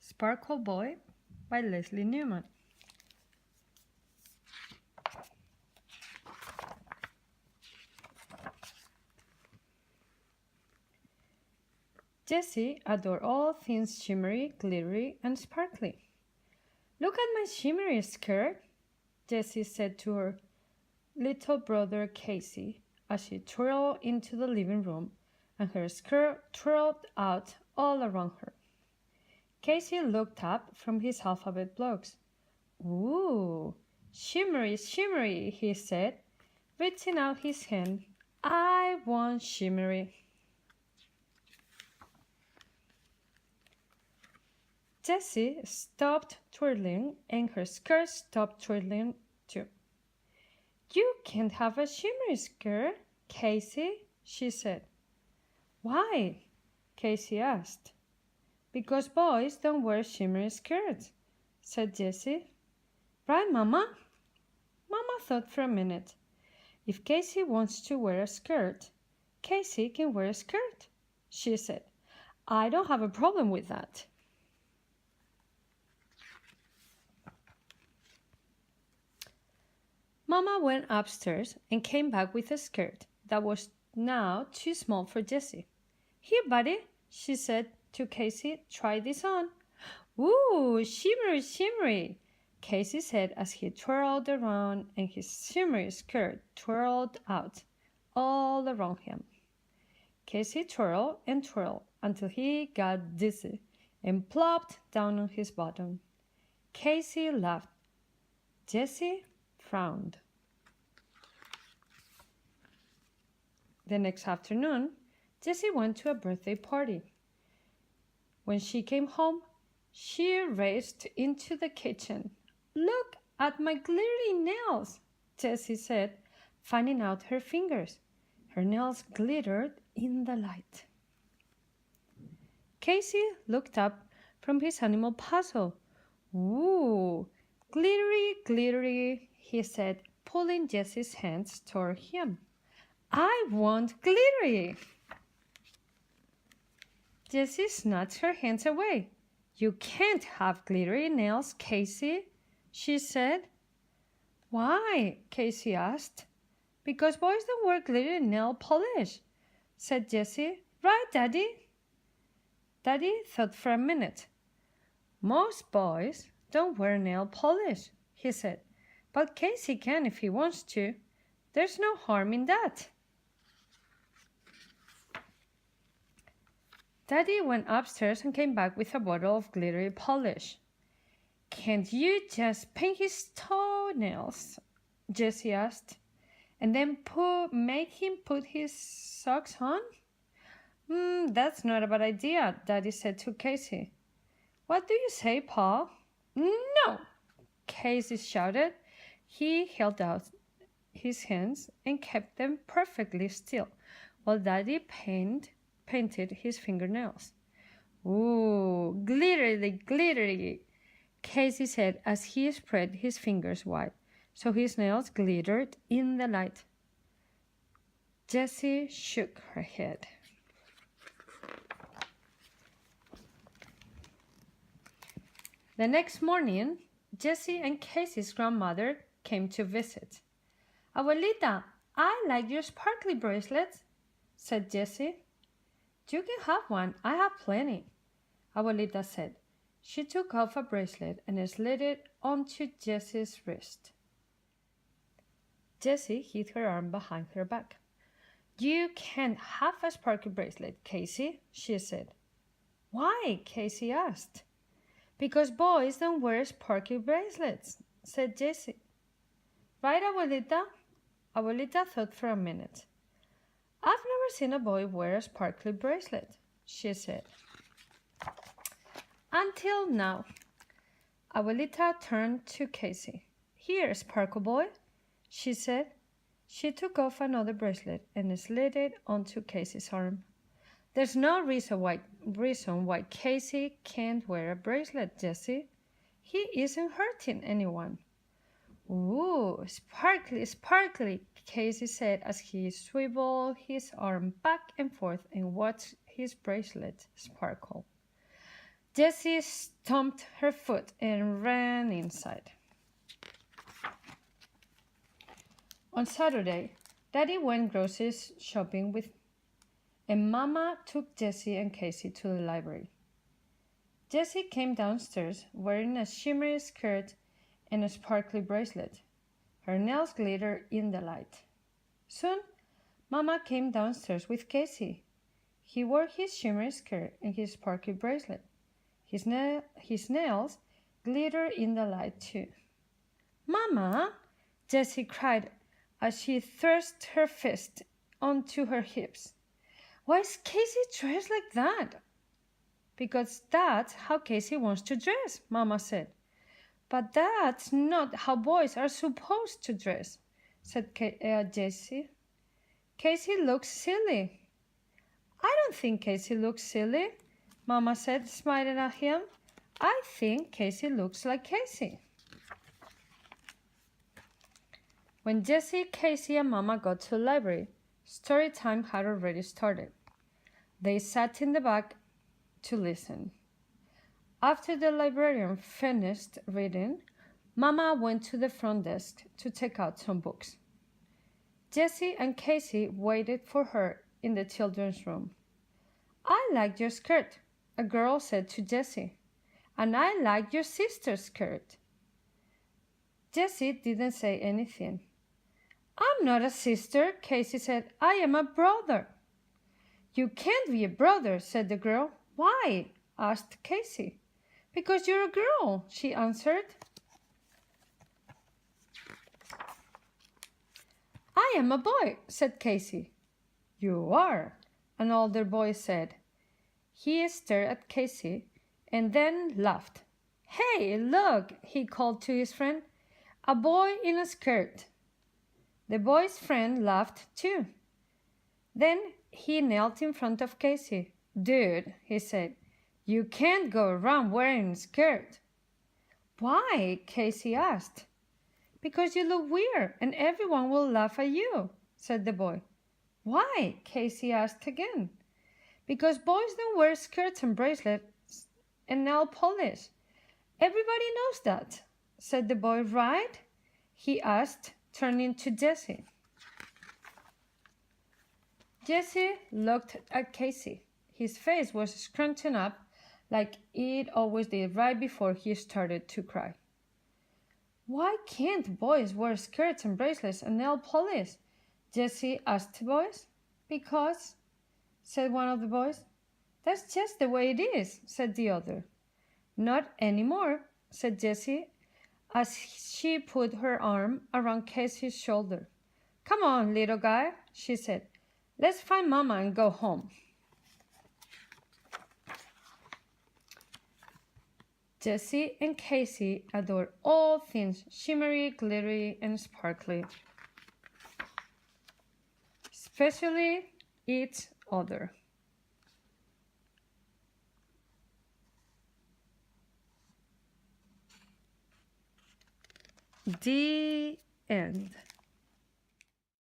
Sparkle Boy by Leslea Newman. Jessie adored all things shimmery, glittery, and sparkly. "Look at my shimmery skirt," Jessie said to her little brother Casey as she twirled into the living room and her skirt twirled out all around her. Casey looked up from his alphabet blocks. "Ooh, shimmery, shimmery," he said, reaching out his hand. "I want shimmery." Jessie stopped twirling and her skirt stopped twirling too. "You can't have a shimmery skirt, Casey," she said. "Why?" Casey asked. "Because boys don't wear shimmery skirts," said Jessie. "Right, Mama?" Mama thought for a minute. "If Casey wants to wear a skirt, Casey can wear a skirt," she said. "I don't have a problem with that." Mama went upstairs and came back with a skirt that was now too small for Jessie. "Here, buddy," she said to Casey, "try this on." "Ooh, shimmery, shimmery," Casey said as he twirled around and his shimmery skirt twirled out all around him. Casey twirled and twirled until he got dizzy and plopped down on his bottom. Casey laughed. Jessie frowned. The next afternoon, Jessie went to a birthday party. When she came home, she raced into the kitchen. "Look at my glittery nails," Jessie said, fanning out her fingers. Her nails glittered in the light. Casey looked up from his animal puzzle. "Ooh, glittery, glittery," he said, pulling Jessie's hands toward him. "I want glittery." Jessie snatched her hands away. "You can't have glittery nails, Casey," she said. "Why?" Casey asked. "Because boys don't wear glittery nail polish," said Jessie. "Right, Daddy?" Daddy thought for a minute. "Most boys don't wear nail polish," he said. "But Casey can if he wants to. There's no harm in that." Daddy went upstairs and came back with a bottle of glittery polish. "Can't you just paint his toenails?" Jessie asked. "And then make him put his socks on?" That's not a bad idea," Daddy said to Casey. "What do you say, Pa?" "No!" Casey shouted. He held out his hands and kept them perfectly still while Daddy painted his fingernails. "Ooh, glittery, glittery," Casey said as he spread his fingers wide so his nails glittered in the light. Jessie shook her head. The next morning, Jessie and Casey's grandmother came to visit. "Abuelita, I like your sparkly bracelets," said Jessie. "You can have one. I have plenty," Abuelita said. She took off a bracelet and slid it onto Jessie's wrist. Jessie hid her arm behind her back. "You can't have a sparkly bracelet, Casey," she said. "Why?" Casey asked. "Because boys don't wear sparkly bracelets," said Jessie. "Right, Abuelita?" Abuelita thought for a minute. "I've never seen a boy wear a sparkly bracelet," she said. "Until now." Abuelita turned to Casey. "Here, Sparkle Boy," she said. She took off another bracelet and slid it onto Casey's arm. "There's no reason why Casey can't wear a bracelet, Jessie. He isn't hurting anyone." "Ooh, sparkly, sparkly," Casey said as he swiveled his arm back and forth and watched his bracelet sparkle. Jessie stomped her foot and ran inside. On Saturday, Daddy went grocery shopping and Mama took Jessie and Casey to the library. Jessie came downstairs wearing a shimmery skirt and a sparkly bracelet. Her nails glittered in the light. Soon, Mama came downstairs with Casey. He wore his shimmery skirt and his sparkly bracelet. His nails glittered in the light too. "Mama!" Jessie cried as she thrust her fist onto her hips. "Why is Casey dressed like that?" "Because that's how Casey wants to dress," Mama said. "But that's not how boys are supposed to dress," said Jessie. "Casey looks silly." "I don't think Casey looks silly," Mama said, smiling at him. "I think Casey looks like Casey." When Jessie, Casey, and Mama got to the library, story time had already started. They sat in the back to listen. After the librarian finished reading, Mama went to the front desk to take out some books. Jessie and Casey waited for her in the children's room. "I like your skirt," a girl said to Jessie. "And I like your sister's skirt." Jessie didn't say anything. "I'm not a sister," Casey said. "I am a brother." "You can't be a brother," said the girl. "Why?" asked Casey. "Because you're a girl," she answered. "I am a boy," said Casey. "You are," an older boy said. He stared at Casey and then laughed. "Hey, look," he called to his friend. "A boy in a skirt." The boy's friend laughed too. Then he knelt in front of Casey. "Dude," he said, "you can't go around wearing a skirt." "Why?" Casey asked. "Because you look weird and everyone will laugh at you," said the boy. "Why?" Casey asked again. "Because boys don't wear skirts and bracelets and nail polish. Everybody knows that," said the boy. "Right?" he asked, turning to Jessie. Jessie looked at Casey. His face was scrunching up like it always did right before he started to cry. "Why can't boys wear skirts and bracelets and nail polish?" Jessie asked the boys. "Because," said one of the boys. "That's just the way it is," said the other. "Not anymore," said Jessie as she put her arm around Casey's shoulder. "Come on, little guy," she said. "Let's find Mama and go home." Jessie and Casey adored all things shimmery, glittery, and sparkly, especially each other. The end.